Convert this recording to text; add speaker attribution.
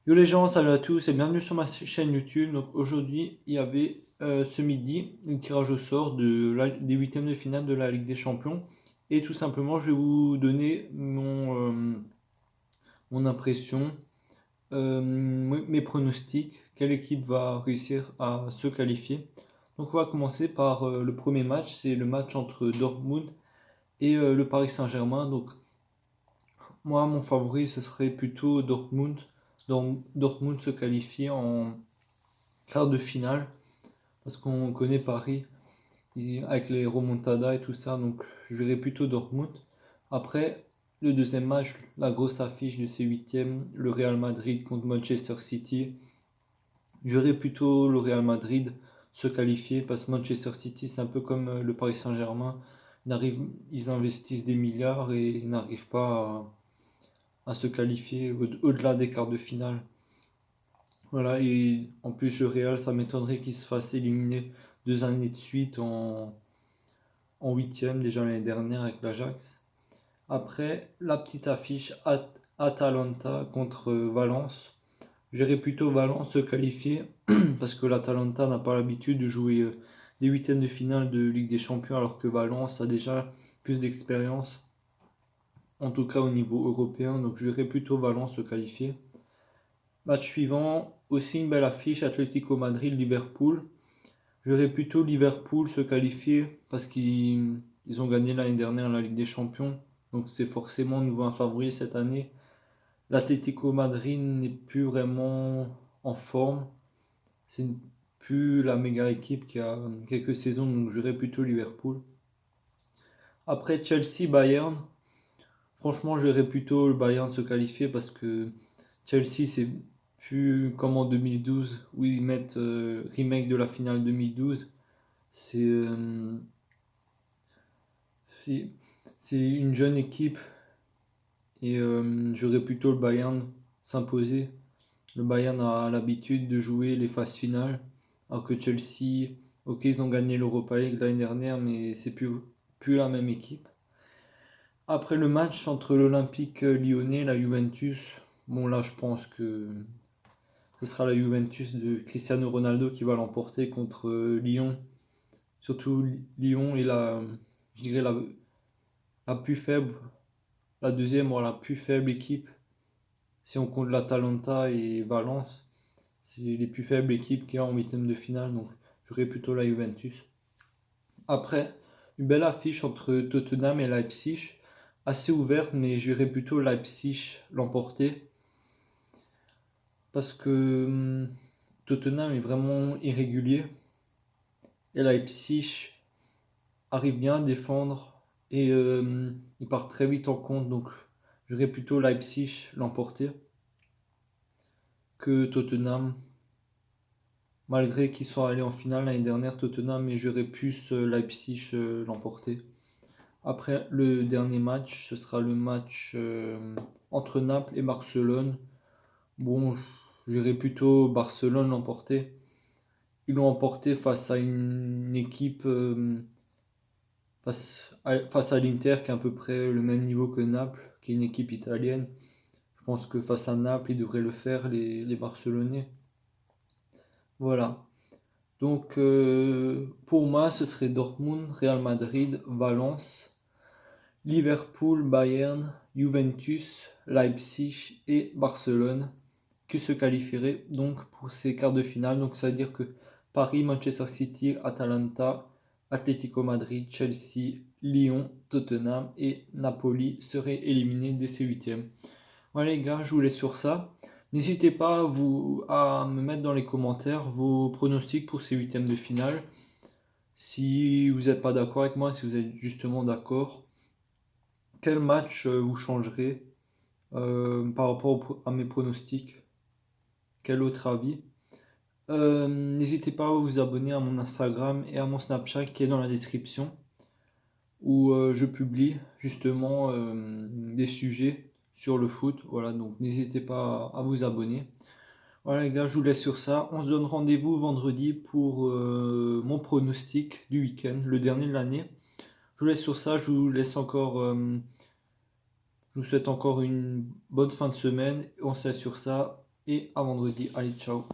Speaker 1: Yo les gens, salut à tous et bienvenue sur ma chaîne YouTube. Donc aujourd'hui, il y avait ce midi un tirage au sort des huitièmes de finale de la Ligue des Champions. Et tout simplement, je vais vous donner mon impression, mes pronostics, quelle équipe va réussir à se qualifier. Donc on va commencer par le premier match, c'est le match entre Dortmund et le Paris Saint-Germain. Donc moi, mon favori, ce serait plutôt Dortmund. Dortmund se qualifie en quart de finale, parce qu'on connaît Paris avec les remontadas et tout ça, donc je verrais plutôt Dortmund. Après, le deuxième match, la grosse affiche de ces huitièmes, le Real Madrid contre Manchester City, je verrais plutôt le Real Madrid se qualifier, parce que Manchester City, c'est un peu comme le Paris Saint-Germain, ils investissent des milliards et ils n'arrivent pas à se qualifier au-delà des quarts de finale. Voilà, et en plus, le Real, ça m'étonnerait qu'il se fasse éliminer 2 années de suite en huitième, déjà l'année dernière avec l'Ajax. Après, la petite affiche Atalanta contre Valence. J'irais plutôt Valence se qualifier parce que l'Atalanta n'a pas l'habitude de jouer des huitièmes de finale de Ligue des Champions alors que Valence a déjà plus d'expérience, en tout cas au niveau européen. Donc j'irais plutôt Valence se qualifier. Match suivant, aussi une belle affiche, Atlético Madrid-Liverpool. J'aurais plutôt Liverpool se qualifier parce qu'ils ont gagné l'année dernière la Ligue des Champions. Donc c'est forcément nouveau un favori cette année. L'Atlético Madrid n'est plus vraiment en forme. C'est plus la méga équipe qui a quelques saisons, donc j'aurais plutôt Liverpool. Après Chelsea-Bayern, franchement j'aurais plutôt le Bayern se qualifier parce que Chelsea c'est plus comme en 2012 où ils mettent remake de la finale 2012. C'est c'est c'est une jeune équipe et j'aurais plutôt le Bayern s'imposer. Le Bayern a l'habitude de jouer les phases finales, alors que Chelsea, ok, ils ont gagné l'Europa League l'année dernière, mais c'est plus la même équipe. Après le match entre l'Olympique lyonnais et la Juventus, bon là je pense que ce sera la Juventus de Cristiano Ronaldo qui va l'emporter contre Lyon. Surtout Lyon est je dirais la plus faible, la deuxième ou la plus faible équipe. Si on compte l'Atalanta et Valence, c'est les plus faibles équipes qu'il y a en huitième de finale, donc j'aurais plutôt la Juventus. Après, une belle affiche entre Tottenham et Leipzig, assez ouverte, mais je verrais plutôt Leipzig l'emporter, parce que Tottenham est vraiment irrégulier, et Leipzig arrive bien à défendre, et il part très vite en compte, donc j'aurais plutôt Leipzig l'emporter que Tottenham. Malgré qu'ils soient allés en finale l'année dernière, Tottenham, mais j'aurais plus Leipzig l'emporter. Après le dernier match, ce sera le match entre Naples et Barcelone. Bon, j'irais plutôt Barcelone l'emporter. Ils l'ont emporté face à une équipe, face à l'Inter qui est à peu près le même niveau que Naples, qui est une équipe italienne. Je pense que face à Naples, ils devraient le faire, les Barcelonais. Voilà. Donc pour moi, ce serait Dortmund, Real Madrid, Valence, Liverpool, Bayern, Juventus, Leipzig et Barcelone qui se qualifieraient donc pour ces quarts de finale. Donc ça veut dire que Paris, Manchester City, Atalanta, Atlético Madrid, Chelsea, Lyon, Tottenham et Napoli seraient éliminés dès ces huitièmes. Voilà les gars, je vous laisse sur ça. N'hésitez pas à me mettre dans les commentaires vos pronostics pour ces huitièmes de finale. Si vous n'êtes pas d'accord avec moi, si vous êtes justement d'accord, quel match vous changerez par rapport à mes pronostics? Quel autre avis? N'hésitez pas à vous abonner à mon Instagram et à mon Snapchat qui est dans la description, où je publie justement des sujets sur le foot. Voilà, donc n'hésitez pas à vous abonner. Voilà les gars, je vous laisse sur ça. On se donne rendez-vous vendredi pour mon pronostic du week-end, le dernier de l'année. Je vous laisse sur ça, je vous souhaite encore une bonne fin de semaine. On se laisse sur ça et à vendredi. Allez, ciao.